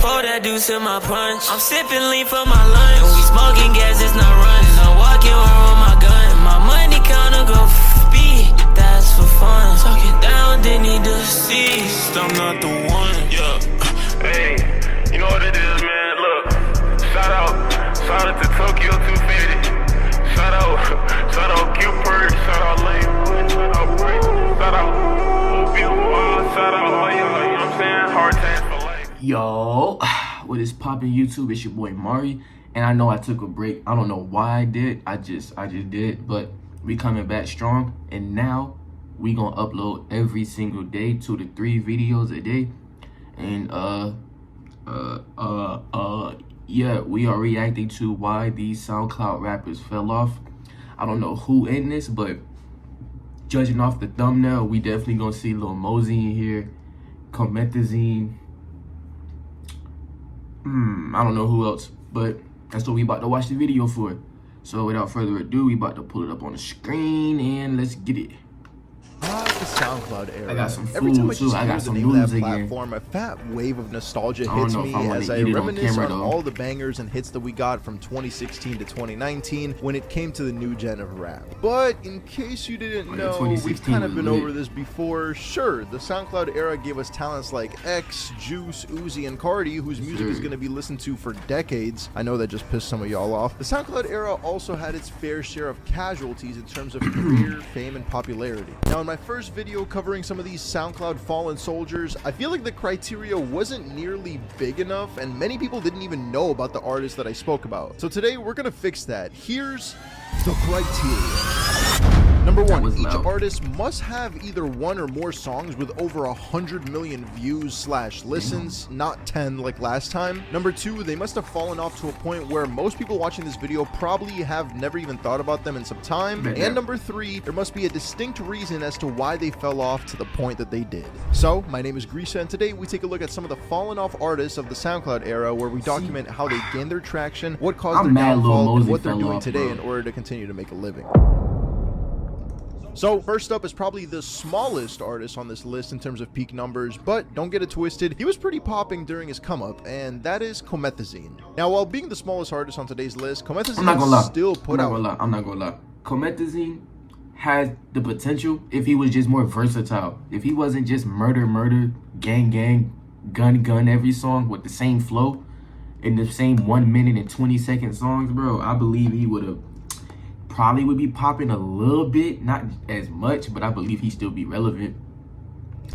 Pour that deuce in my punch. I'm sipping lean for my lunch. And we smoking gas, it's not running. I'm walking around with my gun. My money counter go beat. That's for fun. Talking down, they need to cease. I'm not the one. Yeah. Hey, you know what it is, man. Look, shout out to Tokyo 250. Shout out Cupid. Shout out Lane. Shout out Break. Shout out Opium. Shout out all y'all. You know what I'm saying? Hard times for life. Yo, what is poppin' YouTube? It's your boy Mari, and I know I took a break. I don't know why I did. I just did, but we coming back strong, and now we gonna upload every single day, 2 to 3 videos a day. And yeah, we are reacting to why these SoundCloud rappers fell off. I don't know who in this, but judging off the thumbnail, we definitely gonna see Lil Mosey in here, Comethazine. I don't know who else, but that's what we about to watch the video for. So without further ado, we about to pull it up on the screen and let's get it. The SoundCloud era. I got some Every time food I too. just I hear got the some name of noodles that again. platform, a fat wave of nostalgia I don't hits know me if I wanna as I eat it on reminisce camera, on though. all the bangers and hits that we got from 2016 to 2019 when it came to the new gen of rap. But in case you didn't know, we've kind of been over this before. Sure, the SoundCloud era gave us talents like X, Juice, Uzi, and Cardi, whose music is going to be listened to for decades. I know that just pissed some of y'all off. The SoundCloud era also had its fair share of casualties in terms of career, fame, and popularity. Now, in my first video covering some of these SoundCloud fallen soldiers, I feel like the criteria wasn't nearly big enough, and many people didn't even know about the artists that I spoke about. So today, we're gonna fix that. Here's the criteria. Number 1, each artist must have either 1 or more songs with over 100 million views / listens, not 10 like last time. Number 2, they must have fallen off to a point where most people watching this video probably have never even thought about them in some time. And number 3, there must be a distinct reason as to why they fell off to the point that they did. So, my name is Grisha, and today we take a look at some of the fallen off artists of the SoundCloud era, where we document how they gained their traction, what caused their downfall, and what they're doing today in order to continue to make a living. So first up is probably the smallest artist on this list in terms of peak numbers, but don't get it twisted, he was pretty popping during his come up, and that is Comethazine. Now, while being the smallest artist on today's list, Comethazine still put out... I'm not gonna lie. Comethazine has the potential if he was just more versatile. If he wasn't just murder, gang, gun every song with the same flow in the same 1 minute and 20-second songs, bro, I believe he would have probably would be popping a little bit, not as much, but I believe he'd still be relevant.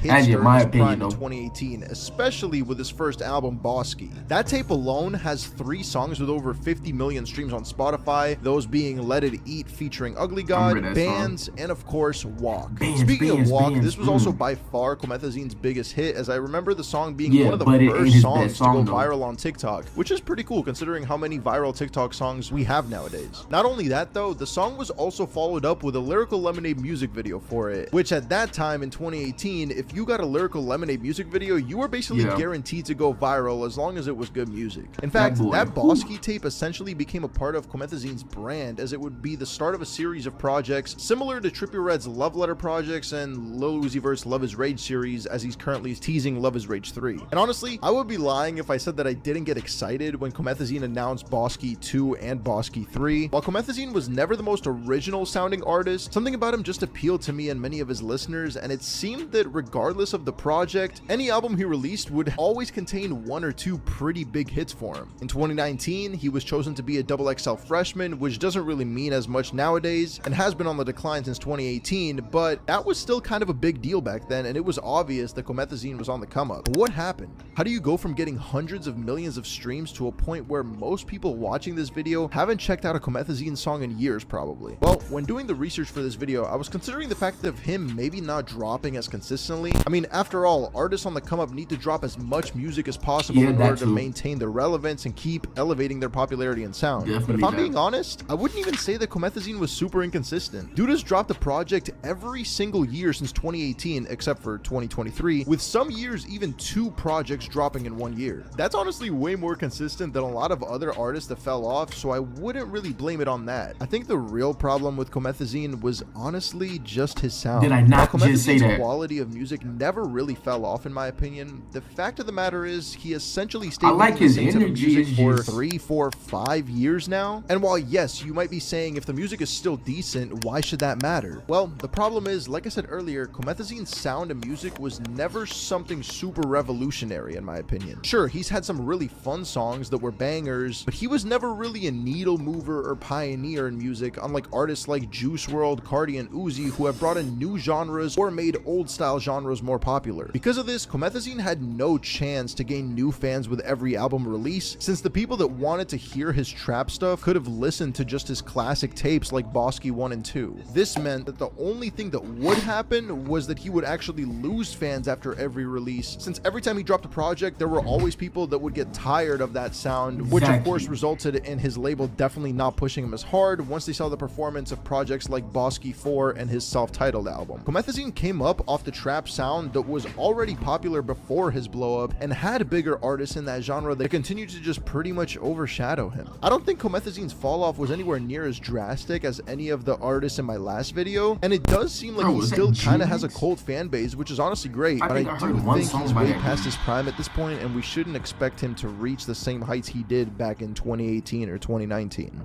Hits during his prime in 2018, especially with his first album, Bosky. That tape alone has 3 songs with over 50 million streams on Spotify, those being Let It Eat featuring Ugly God, Bands, and of course, Walk. Speaking of Walk, this was also by far Comethazine's biggest hit, as I remember the song being one of the first songs to go viral on TikTok, which is pretty cool considering how many viral TikTok songs we have nowadays. Not only that though, the song was also followed up with a Lyrical Lemonade music video for it, which at that time in 2018, if you got a Lyrical Lemonade music video, you were basically guaranteed to go viral as long as it was good music. In fact, that Bosky tape essentially became a part of Comethazine's brand, as it would be the start of a series of projects similar to Trippie Redd's Love Letter projects and Lil Uzi Vert's Love Is Rage series, as he's currently teasing Love Is Rage 3. And honestly, I would be lying if I said that I didn't get excited when Comethazine announced Bosky 2 and Bosky 3. While Comethazine was never the most original sounding artist, something about him just appealed to me and many of his listeners, and it seemed that regardless of the project, any album he released would always contain 1 or 2 pretty big hits for him. In 2019, he was chosen to be a XXL freshman, which doesn't really mean as much nowadays, and has been on the decline since 2018, but that was still kind of a big deal back then, and it was obvious that Comethazine was on the come up. But what happened? How do you go from getting hundreds of millions of streams to a point where most people watching this video haven't checked out a Comethazine song in years, probably? Well, when doing the research for this video, I was considering the fact of him maybe not dropping as consistently. I mean, after all, artists on the come up need to drop as much music as possible in order to maintain their relevance and keep elevating their popularity and sound. But if I'm being honest, I wouldn't even say that Comethazine was super inconsistent. Dude has dropped a project every single year since 2018, except for 2023, with some years even 2 projects dropping in 1 year. That's honestly way more consistent than a lot of other artists that fell off, so I wouldn't really blame it on that. I think the real problem with Comethazine was honestly just his sound. Did I not just say that? Quality of music music never really fell off in my opinion. The fact of the matter is he essentially stayed like his making the same energy music for just 3, 4, 5 years now. And while yes, you might be saying if the music is still decent, why should that matter? Well, the problem is, like I said earlier, Comethazine's sound and music was never something super revolutionary in my opinion. Sure, he's had some really fun songs that were bangers, but he was never really a needle mover or pioneer in music, unlike artists like Juice WRLD, Cardi, and Uzi who have brought in new genres or made old style genres more popular. Because of this, Comethazine had no chance to gain new fans with every album release, since the people that wanted to hear his trap stuff could have listened to just his classic tapes like Bosky 1 and 2. This meant that the only thing that would happen was that he would actually lose fans after every release, since every time he dropped a project, there were always people that would get tired of that sound, which of course resulted in his label definitely not pushing him as hard once they saw the performance of projects like Bosky 4 and his self-titled album. Comethazine came up off the trap sound that was already popular before his blow up and had bigger artists in that genre that continued to just pretty much overshadow him. I don't think Comethazine's fall off was anywhere near as drastic as any of the artists in my last video, and it does seem like he still kind of has a cult fan base, which is honestly great, but I do think he's way past his prime at this point, and we shouldn't expect him to reach the same heights he did back in 2018 or 2019.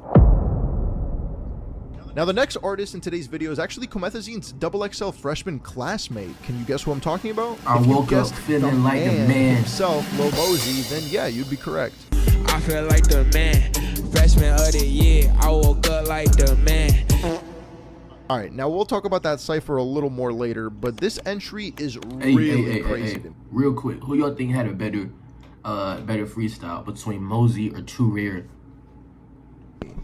Now, the next artist in today's video is actually Comethazine's XXL freshman classmate. Can you guess who I'm talking about? I woke up feeling like a man himself, Lil Mosey, then yeah, you'd be correct. I feel like the man, freshman of the year. I woke up like the man. Alright, now we'll talk about that cypher a little more later, but this entry is really crazy. Real quick, who y'all think had a better freestyle between Mosey or Too Rare?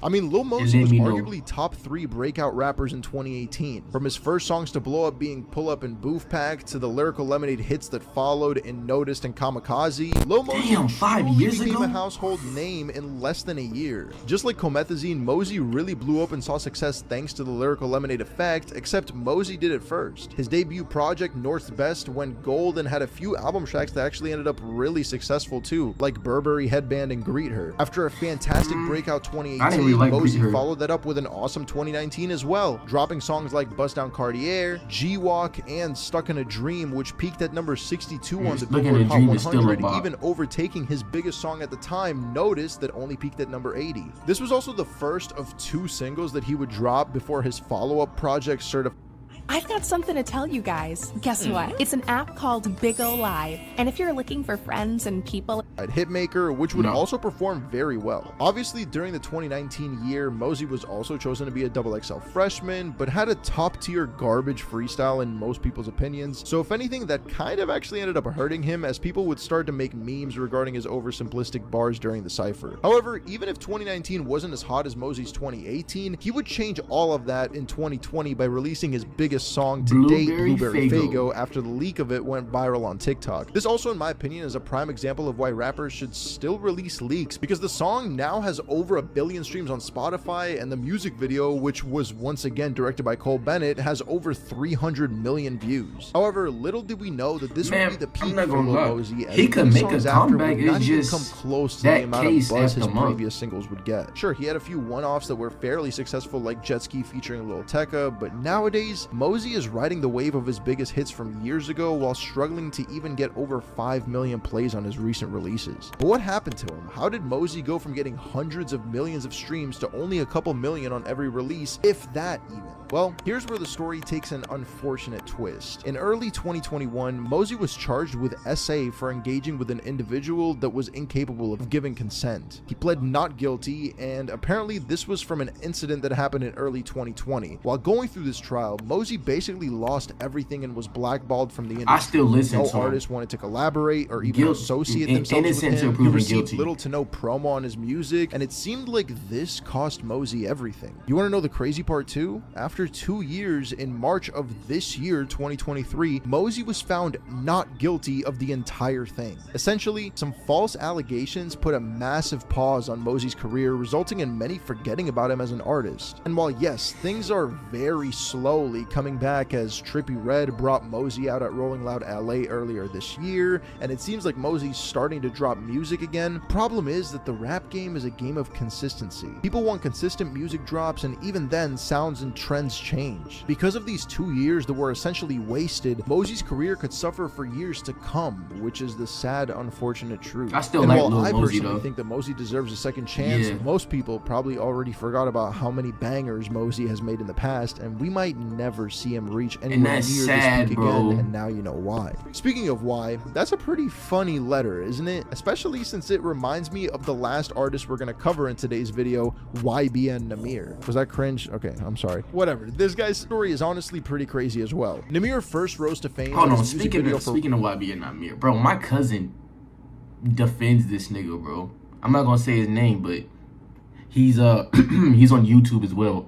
I mean, Lil Mosey was arguably top 3 breakout rappers in 2018. From his first songs to blow up being Pull Up and Booth Pack to the Lyrical Lemonade hits that followed in Noticed and Kamikaze, Lil Mosey 5 years became ago? a household name in less than a year. Just like Comethazine, Mosey really blew up and saw success thanks to the Lyrical Lemonade effect, except Mosey did it first. His debut project, North's Best, went gold and had a few album tracks that actually ended up really successful too, like Burberry Headband and Greet Her. After a fantastic breakout 2018, Mosey followed that up with an awesome 2019 as well, dropping songs like Bust Down Cartier, G-Walk, and Stuck in a Dream, which peaked at number 62 on the Billboard Hot 100, even overtaking his biggest song at the time, Notice, that only peaked at number 80. This was also the first of 2 singles that he would drop before his follow-up project Certified. I've got something to tell you guys. Guess what? It's an app called Big O Live, and if you're looking for friends and people at Hitmaker, which would also perform very well. Obviously, during the 2019 year, Mosey was also chosen to be a XXL freshman, but had a top-tier garbage freestyle in most people's opinions. So if anything, that kind of actually ended up hurting him, as people would start to make memes regarding his oversimplistic bars during the cypher. However, even if 2019 wasn't as hot as Mosey's 2018, he would change all of that in 2020 by releasing his biggest song to date, Blueberry Faygo, after the leak of it went viral on TikTok. This also, in my opinion, is a prime example of why rappers should still release leaks, because the song now has over 1 billion streams on Spotify, and the music video, which was once again directed by Cole Bennett, has over 300 million views. However, little did we know that this would be the peak for Lil Mosey, as he could make a comeback. Would not even come close to the amount of buzz his previous singles would get. Sure, he had a few one-offs that were fairly successful, like Jet Ski featuring Lil Tecca, but nowadays, Mosey is riding the wave of his biggest hits from years ago while struggling to even get over 5 million plays on his recent releases. But what happened to him? How did Mosey go from getting hundreds of millions of streams to only a couple million on every release, if that even? Well, here's where the story takes an unfortunate twist. In early 2021, Mosey was charged with SA for engaging with an individual that was incapable of giving consent. He pled not guilty, and apparently this was from an incident that happened in early 2020. While going through this trial, Mosey basically lost everything and was blackballed from the industry. I still listen to him. No artist wanted to collaborate or even associate themselves with him. He received little to no promo on his music, and it seemed like this cost Mosey everything. You want to know the crazy part too? After 2 years, in March of this year, 2023, Mosey was found not guilty of the entire thing. Essentially, some false allegations put a massive pause on Mosey's career, resulting in many forgetting about him as an artist. And while yes, things are very slowly coming back, as Trippie Redd brought Mosey out at Rolling Loud LA earlier this year, and it seems like Mosey's starting to drop music again. Problem is that the rap game is a game of consistency. People want consistent music drops, and even then, sounds and trends change. Because of these 2 years that were essentially wasted, Mosey's career could suffer for years to come, which is the sad, unfortunate truth. I still and like while Lil I Mosey, personally though. think that Mosey deserves a second chance, most people probably already forgot about how many bangers Mosey has made in the past, and we might never see him reach anywhere near this peak again, and now you know why. Speaking of why, that's a pretty funny letter, isn't it? Especially since it reminds me of the last artist we're gonna cover in today's video, YBN Nahmir. Was that cringe? Okay, I'm sorry. Whatever. This guy's story is honestly pretty crazy as well. Nahmir first rose to fame. Hold on, speaking of YBN Nahmir, bro, my cousin defends this nigga, bro. I'm not gonna say his name, but he's he's on YouTube as well.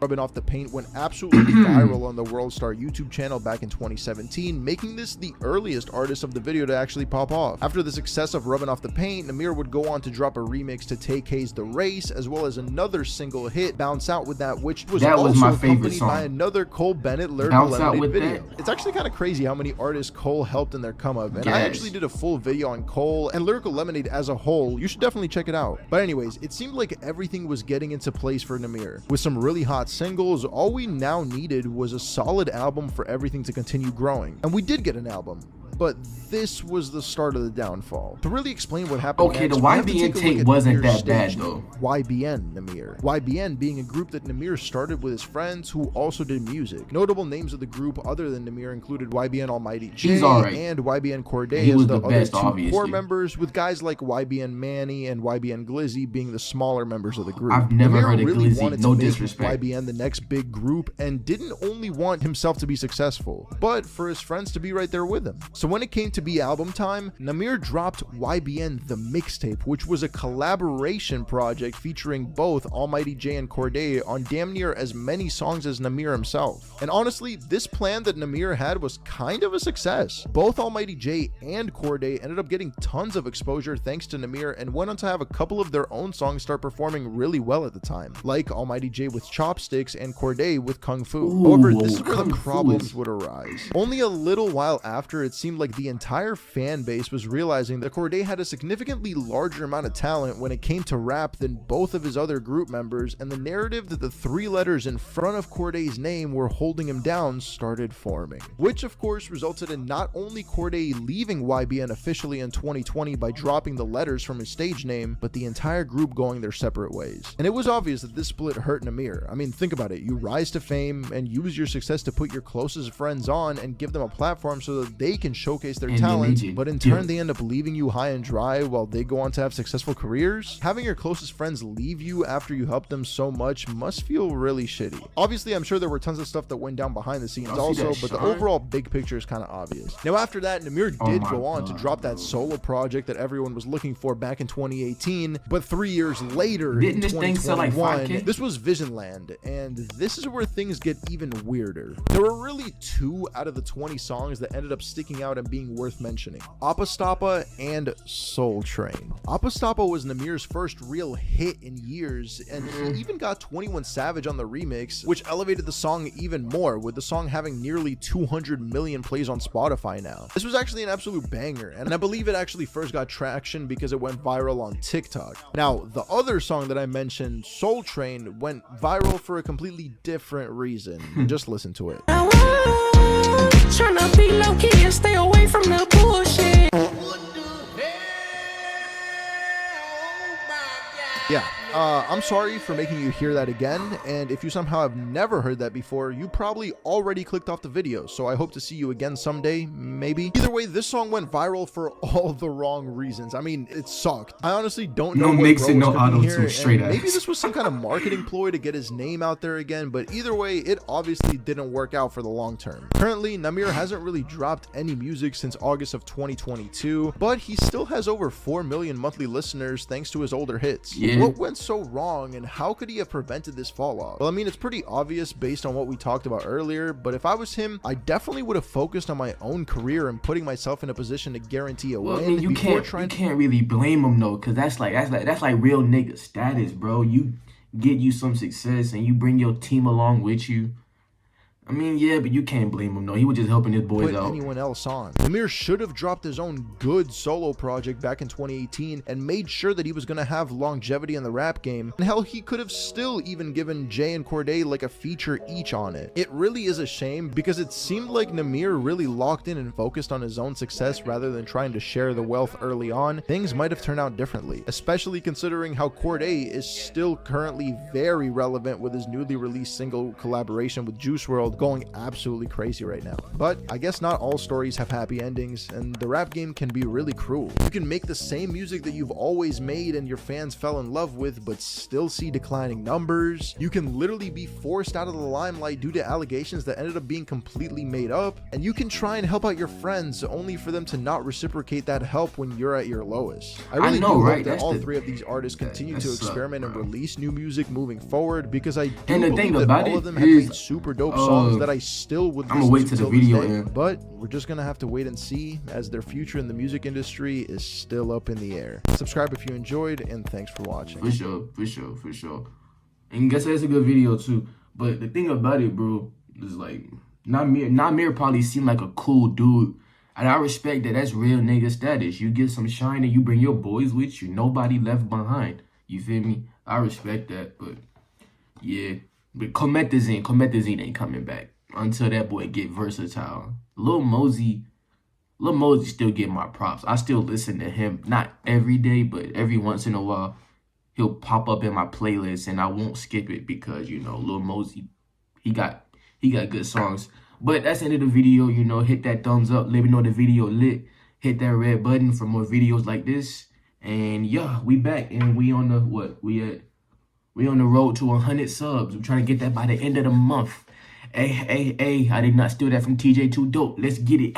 Rubbing Off the Paint went absolutely viral on the World Star YouTube channel back in 2017, making this the earliest artist of the video to actually pop off. After the success of Rubbing Off the Paint, Nahmir would go on to drop a remix to Tay-K's The Race, as well as another single hit, Bounce Out With That, which was also my favorite accompanied song. by another Cole Bennett Lyrical Bounce Out Lemonade With video. That? It's actually kind of crazy how many artists Cole helped in their come up, and I actually did a full video on Cole and Lyrical Lemonade as a whole. You should definitely check it out. But anyways, it seemed like everything was getting into place for Nahmir. With some really hot singles, all we now needed was a solid album for everything to continue growing. And we did get an album. But this was the start of the downfall. To really explain what happened Okay, next, the YBN tape wasn't that bad, though. YBN Nahmir. YBN being a group that Nahmir started with his friends who also did music. Notable names of the group other than Nahmir included YBN Almighty J and YBN Corday as the other two core members, with guys like YBN Manny and YBN Glizzy being the smaller members of the group. I've never heard of really Glizzy, wanted no to make disrespect. YBN the next big group and didn't only want himself to be successful, but for his friends to be right there with him. So when it came to be album time, Nahmir dropped YBN The Mixtape, which was a collaboration project featuring both Almighty J and Corday on damn near as many songs as Nahmir himself. And honestly, this plan that Nahmir had was kind of a success. Both Almighty J and Corday ended up getting tons of exposure thanks to Nahmir and went on to have a couple of their own songs start performing really well at the time, like Almighty J with Chopsticks and Corday with Kung Fu. However, this is where the problems would arise. Only a little while after, it seemed like the entire fan base was realizing that Corday had a significantly larger amount of talent when it came to rap than both of his other group members, and the narrative that the 3 letters in front of Corday's name were holding him down started forming, which of course resulted in not only Corday leaving YBN officially in 2020 by dropping the letters from his stage name, but the entire group going their separate ways. And it was obvious that this split hurt Nahmir. I mean, think about it. You rise to fame and use your success to put your closest friends on and give them a platform so that they can showcase their talent, but in turn they end up leaving you high and dry while they go on to have successful careers. Having your closest friends leave you after you helped them so much must feel really shitty. Obviously, I'm sure there were tons of stuff that went down behind the scenes also, but the overall big picture is kind of obvious. Now after that, Nahmir did go on to drop that solo project that everyone was looking for back in 2018, but 3 years later, in 2021, this was Visionland, and this is where things get even weirder. There were really 2 out of the 20 songs that ended up sticking out and being worth mentioning: Apostapa and Soul Train. Apostapa was Nahmir's first real hit in years, and he even got 21 Savage on the remix, which elevated the song even more, with the song having nearly 200 million plays on Spotify now. This was actually an absolute banger, and I believe it actually first got traction because it went viral on TikTok. Now, the other song that I mentioned, Soul Train, went viral for a completely different reason. Just listen to it. Tryna be low key and stay away from the bullshit. Yeah, I'm sorry for making you hear that again, and if you somehow have never heard that before, you probably already clicked off the video, so I hope to see you again someday, maybe. Either way, this song went viral for all the wrong reasons. I mean, it sucked. I honestly don't know what mixing, no auto tune, straight ass. Maybe this was some kind of marketing ploy to get his name out there again, but either way, it obviously didn't work out for the long term. Currently, Nahmir hasn't really dropped any music since August of 2022, but he still has over 4 million monthly listeners thanks to his older hits. What went so wrong, and how could he have prevented this fall off? Well, I mean, it's pretty obvious based on what we talked about earlier, but if I was him, I definitely would have focused on my own career and putting myself in a position to guarantee a win. I mean, you can't really blame him though, because that's like real nigga status, bro. You get you some success and you bring your team along with you. I mean, yeah, but you can't blame him, though. He was just helping his boys put out. anyone else on. Namir should have dropped his own good solo project back in 2018 and made sure that he was going to have longevity in the rap game. And hell, he could have still even given Jay and Cordae like a feature each on it. It really is a shame because it seemed like Namir really locked in and focused on his own success rather than trying to share the wealth early on. Things might have turned out differently, especially considering how Cordae is still currently very relevant with his newly released single collaboration with Juice WRLD going absolutely crazy right now. But I guess not all stories have happy endings, and the rap game can be really cruel. You can make the same music that you've always made and your fans fell in love with, but still see declining numbers. You can literally be forced out of the limelight due to allegations that ended up being completely made up, and you can try and help out your friends only for them to not reciprocate that help when you're at your lowest. I really do hope that all three of these artists continue to experiment and release new music moving forward, because I do believe that all of them have made super dope songs that I still would listen I'm gonna wait to the video end. But we're just gonna have to wait and see, as their future in the music industry is still up in the air. Subscribe if you enjoyed, and thanks for watching. For sure. And guess that's a good video too. But the thing about it, bro, is like Namir probably seemed like a cool dude. And I respect that. That's real nigga status. You get some shine and you bring your boys with you. Nobody left behind. You feel me? I respect that. But yeah. But Comethazine ain't coming back until that boy get versatile. Lil Mosey still get my props. I still listen to him. Not every day, but every once in a while. He'll pop up in my playlist and I won't skip it because, you know, Lil Mosey, he got good songs. But that's the end of the video. You know, hit that thumbs up. Let me know the video lit. Hit that red button for more videos like this. And yeah, we back and we on the we on the road to 100 subs. We're trying to get that by the end of the month. Hey, I did not steal that from TJ Too Dope. Let's get it.